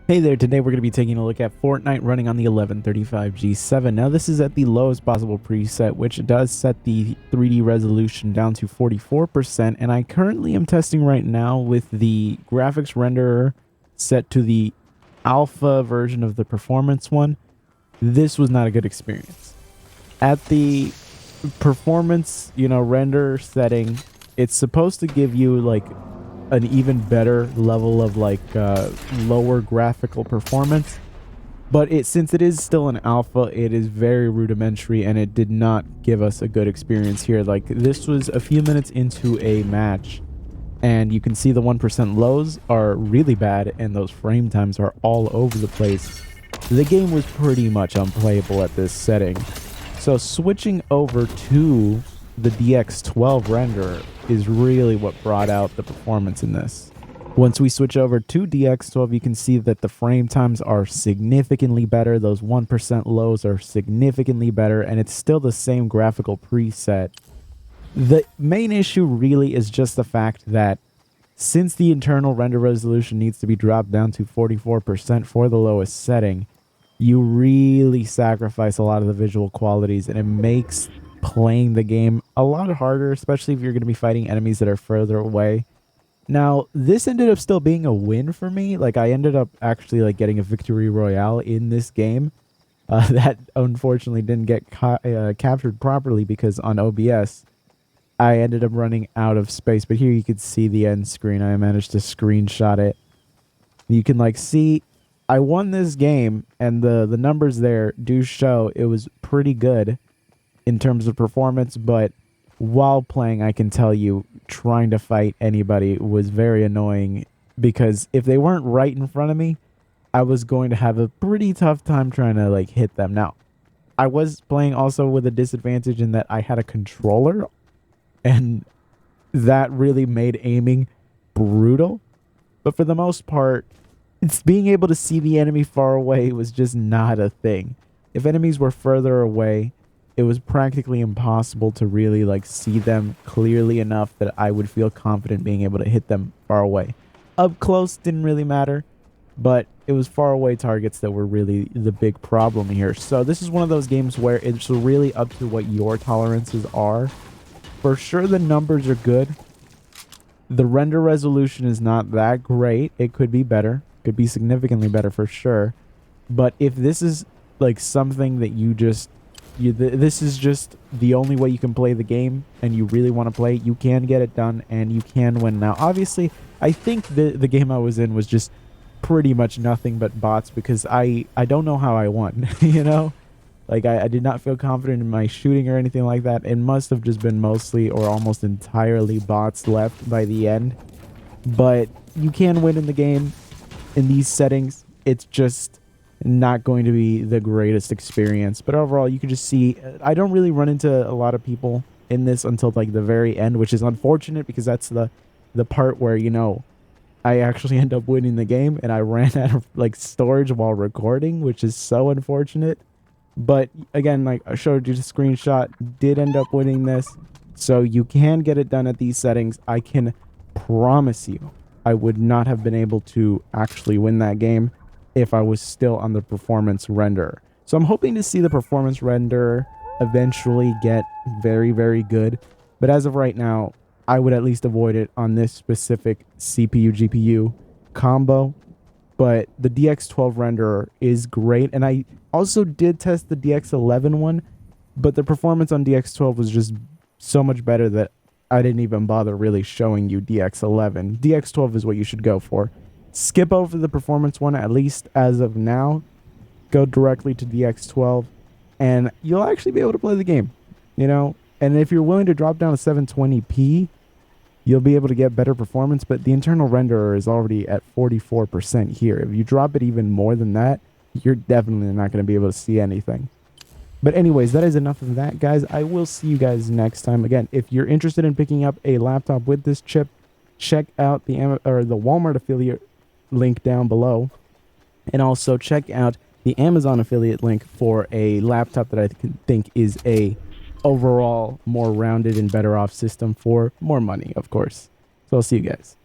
Hey there, today we're going to be taking a look at Fortnite running on the 1135G7. Now this is at the lowest possible preset, which does set the 3D resolution down to 44%, and I currently am testing right now with the graphics renderer set to the alpha version of the performance one. This was not a good experience. At the performance, render setting, it's supposed to give you like an even better level of lower graphical performance, but since it is still an alpha, it is very rudimentary and it did not give us a good experience here. Like, this was a few minutes into a match and you can see the 1% lows are really bad and those frame times are all over the place. The game was pretty much unplayable at this setting. So switching over to the DX12 renderer is really what brought out the performance in this. Once we switch over to DX12, you can see that the frame times are significantly better. Those 1% lows are significantly better, and it's still the same graphical preset. The main issue really is just the fact that since the internal render resolution needs to be dropped down to 44% for the lowest setting, you really sacrifice a lot of the visual qualities, and it makes playing the game a lot harder, especially if you're going to be fighting enemies that are further away. Now, this ended up still being a win for me. Like, I ended up actually like getting a victory royale in this game. That unfortunately didn't get captured properly because on OBS, I ended up running out of space. But here you can see the end screen. I managed to screenshot it. You can like see I won this game, and the numbers there do show it was pretty good in terms of performance, but while playing, I can tell you, trying to fight anybody was very annoying because if they weren't right in front of me, I was going to have a pretty tough time trying to like hit them. Now, I was playing also with a disadvantage in that I had a controller, and that really made aiming brutal. But for the most part, it's being able to see the enemy far away was just not a thing. If enemies were further away, it was practically impossible to really like see them clearly enough that I would feel confident being able to hit them far away. Up close didn't really matter, but it was far away targets that were really the big problem here. So this is one of those games where it's really up to what your tolerances are. For sure the numbers are good. The render resolution is not that great. It could be better. Could be significantly better for sure. But if this is like something that this is just the only way you can play the game and you really want to play, you can get it done and you can win. Now, obviously, I think the game I was in was just pretty much nothing but bots because I don't know how I won, you know? Like, I did not feel confident in my shooting or anything like that. It must have just been mostly or almost entirely bots left by the end. But you can win in the game in these settings. It's just not going to be the greatest experience, but overall you can just see I don't really run into a lot of people in this until like the very end, which is unfortunate because that's the part where I actually end up winning the game, and I ran out of like storage while recording, which is so unfortunate. But again, like I showed you the screenshot, did end up winning this, so you can get it done at these settings. I can promise you I would not have been able to actually win that game if I was still on the performance renderer. So I'm hoping to see the performance renderer eventually get very, very good. But as of right now, I would at least avoid it on this specific CPU GPU combo. But the DX12 renderer is great. And I also did test the DX11 one, but the performance on DX12 was just so much better that I didn't even bother really showing you DX11. DX12 is what you should go for. Skip over the performance one, at least as of now. Go directly to DX12, and you'll actually be able to play the game, And if you're willing to drop down to 720p, you'll be able to get better performance, but the internal renderer is already at 44% here. If you drop it even more than that, you're definitely not going to be able to see anything. But anyways, that is enough of that, guys. I will see you guys next time. Again, if you're interested in picking up a laptop with this chip, check out the Walmart affiliate link down below, and also check out the Amazon affiliate link for a laptop that I think is a overall more rounded and better off system for more money, of course. So I'll see you guys.